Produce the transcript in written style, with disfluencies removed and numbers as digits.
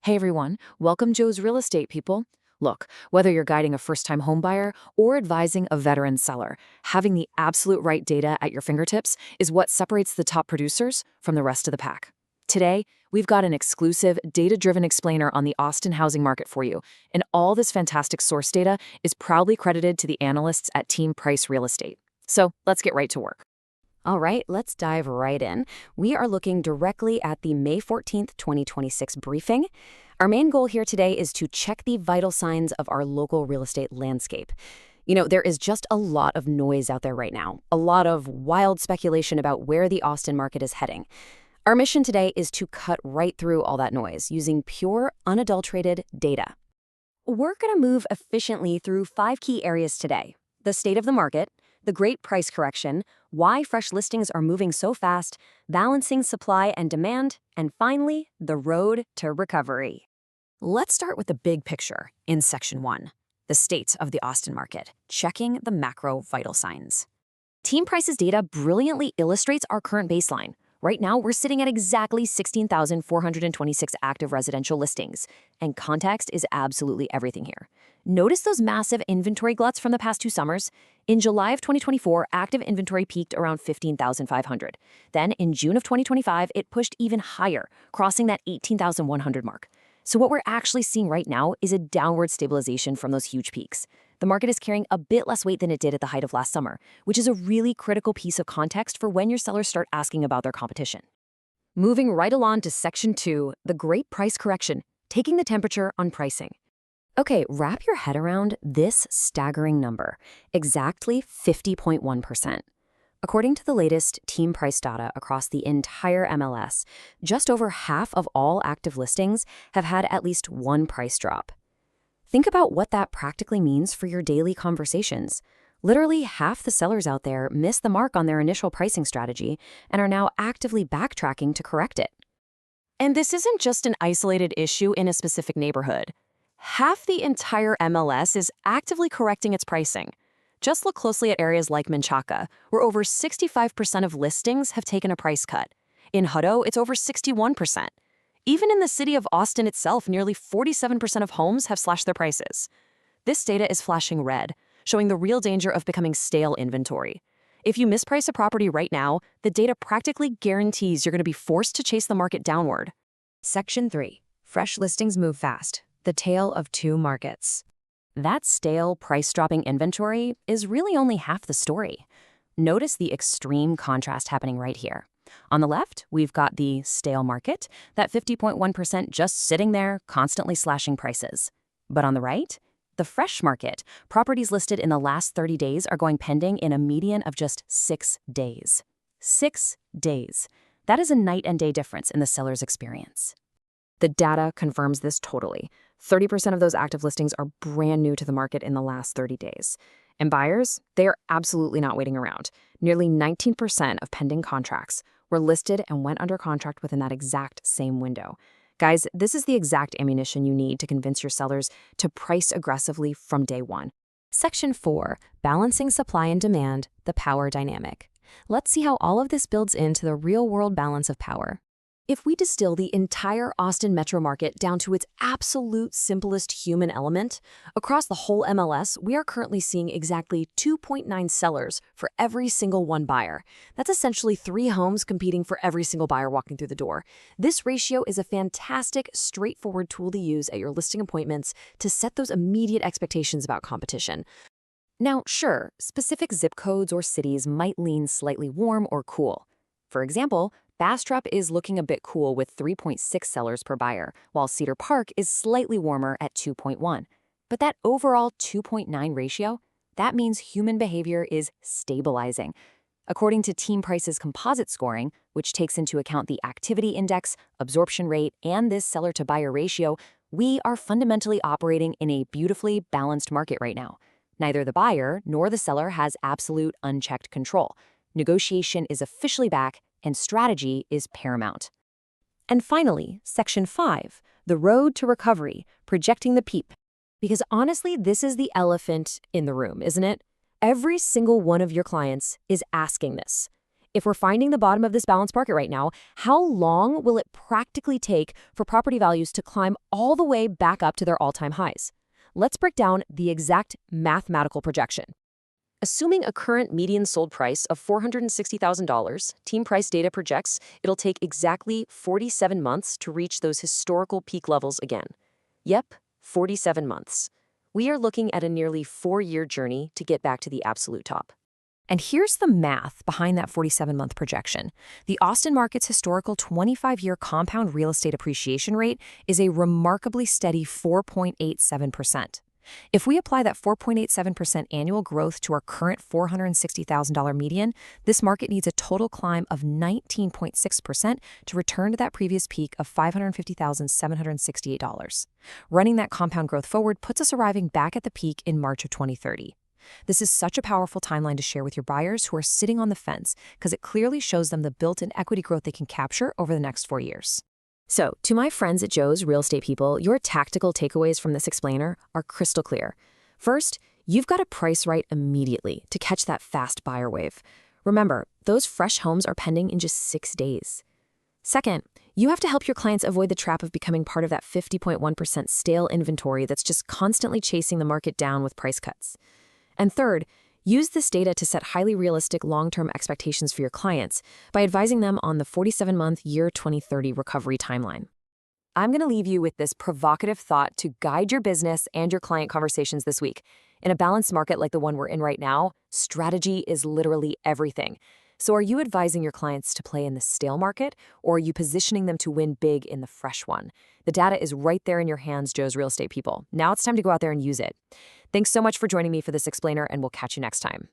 Hey everyone, welcome Joe's Real Estate people. Look, whether you're guiding a first-time homebuyer or advising a veteran seller, having the absolute right data at your fingertips is what separates the top producers from the rest of the pack. Today, we've got an exclusive, data-driven explainer on the Austin housing market for you, and all this fantastic source data is proudly credited to the analysts at Team Price Real Estate. So let's get right to work. All right, let's dive right in. We are looking directly at the May 14th, 2026 briefing. Our main goal here today is to check the vital signs of our local real estate landscape. There is just a lot of noise out there right now, a lot of wild speculation about where the Austin market is heading. Our mission today is to cut right through all that noise using pure, unadulterated data. We're going to move efficiently through 5 key areas today: the state of the market, the great price correction, why fresh listings are moving so fast, balancing supply and demand, and finally, the road to recovery. Let's start with the big picture in Section 1, the state of the Austin market, checking the macro vital signs. Team Price's data brilliantly illustrates our current baseline. Right now, we're sitting at exactly 16,426 active residential listings, and context is absolutely everything here. Notice those massive inventory gluts from the past 2 summers? In July of 2024, active inventory peaked around 15,500. Then, in June of 2025, it pushed even higher, crossing that 18,100 mark. So what we're actually seeing right now is a downward stabilization from those huge peaks. The market is carrying a bit less weight than it did at the height of last summer, which is a really critical piece of context for when your sellers start asking about their competition. Moving right along to Section 2, the great price correction, taking the temperature on pricing. Okay, wrap your head around this staggering number, exactly 50.1%. According to the latest Team Price data across the entire MLS, just over half of all active listings have had at least one price drop. Think about what that practically means for your daily conversations. Literally half the sellers out there missed the mark on their initial pricing strategy and are now actively backtracking to correct it. And this isn't just an isolated issue in a specific neighborhood. Half the entire MLS is actively correcting its pricing. Just look closely at areas like Menchaca, where over 65% of listings have taken a price cut. In Hutto, it's over 61%. Even in the city of Austin itself, nearly 47% of homes have slashed their prices. This data is flashing red, showing the real danger of becoming stale inventory. If you misprice a property right now, the data practically guarantees you're going to be forced to chase the market downward. Section 3. Fresh listings move fast. The tale of 2 markets. That stale, price-dropping inventory is really only half the story. Notice the extreme contrast happening right here. On the left, we've got the stale market, that 50.1% just sitting there, constantly slashing prices. But on the right, the fresh market, properties listed in the last 30 days are going pending in a median of just 6 days. 6 days. That is a night and day difference in the seller's experience. The data confirms this totally. 30% of those active listings are brand new to the market in the last 30 days. And buyers, they are absolutely not waiting around. Nearly 19% of pending contracts were listed and went under contract within that exact same window. Guys, this is the exact ammunition you need to convince your sellers to price aggressively from day one. Section 4, balancing supply and demand, the power dynamic. Let's see how all of this builds into the real-world balance of power. If we distill the entire Austin metro market down to its absolute simplest human element, across the whole MLS, we are currently seeing exactly 2.9 sellers for every single one buyer. That's essentially 3 homes competing for every single buyer walking through the door. This ratio is a fantastic, straightforward tool to use at your listing appointments to set those immediate expectations about competition. Now, sure, specific zip codes or cities might lean slightly warm or cool. For example, Bastrop is looking a bit cool with 3.6 sellers per buyer, while Cedar Park is slightly warmer at 2.1. But that overall 2.9 ratio, that means human behavior is stabilizing. According to Team Price's composite scoring, which takes into account the activity index, absorption rate, and this seller-to-buyer ratio, we are fundamentally operating in a beautifully balanced market right now. Neither the buyer nor the seller has absolute unchecked control. Negotiation is officially back, and strategy is paramount. And finally, Section 5, the road to recovery, projecting the PEEP. Because honestly, this is the elephant in the room, isn't it? Every single one of your clients is asking this. If we're finding the bottom of this balanced market right now, how long will it practically take for property values to climb all the way back up to their all-time highs? Let's break down the exact mathematical projection. Assuming a current median sold price of $460,000, Team Price Data projects it'll take exactly 47 months to reach those historical peak levels again. Yep, 47 months. We are looking at a nearly 4-year journey to get back to the absolute top. And here's the math behind that 47-month projection. The Austin market's historical 25-year compound real estate appreciation rate is a remarkably steady 4.87%. If we apply that 4.87% annual growth to our current $460,000 median, this market needs a total climb of 19.6% to return to that previous peak of $550,768. Running that compound growth forward puts us arriving back at the peak in March of 2030. This is such a powerful timeline to share with your buyers who are sitting on the fence because it clearly shows them the built-in equity growth they can capture over the next 4 years. So, to my friends at Joe's Real Estate People, your tactical takeaways from this explainer are crystal clear. First, you've got to price right immediately to catch that fast buyer wave. Remember, those fresh homes are pending in just 6 days. Second, you have to help your clients avoid the trap of becoming part of that 50.1% stale inventory that's just constantly chasing the market down with price cuts. And third, use this data to set highly realistic long-term expectations for your clients by advising them on the 47-month year 2030 recovery timeline. I'm going to leave you with this provocative thought to guide your business and your client conversations this week. In a balanced market like the one we're in right now, strategy is literally everything. So are you advising your clients to play in the stale market, or are you positioning them to win big in the fresh one? The data is right there in your hands, Joe's Real Estate People. Now it's time to go out there and use it. Thanks so much for joining me for this explainer, and we'll catch you next time.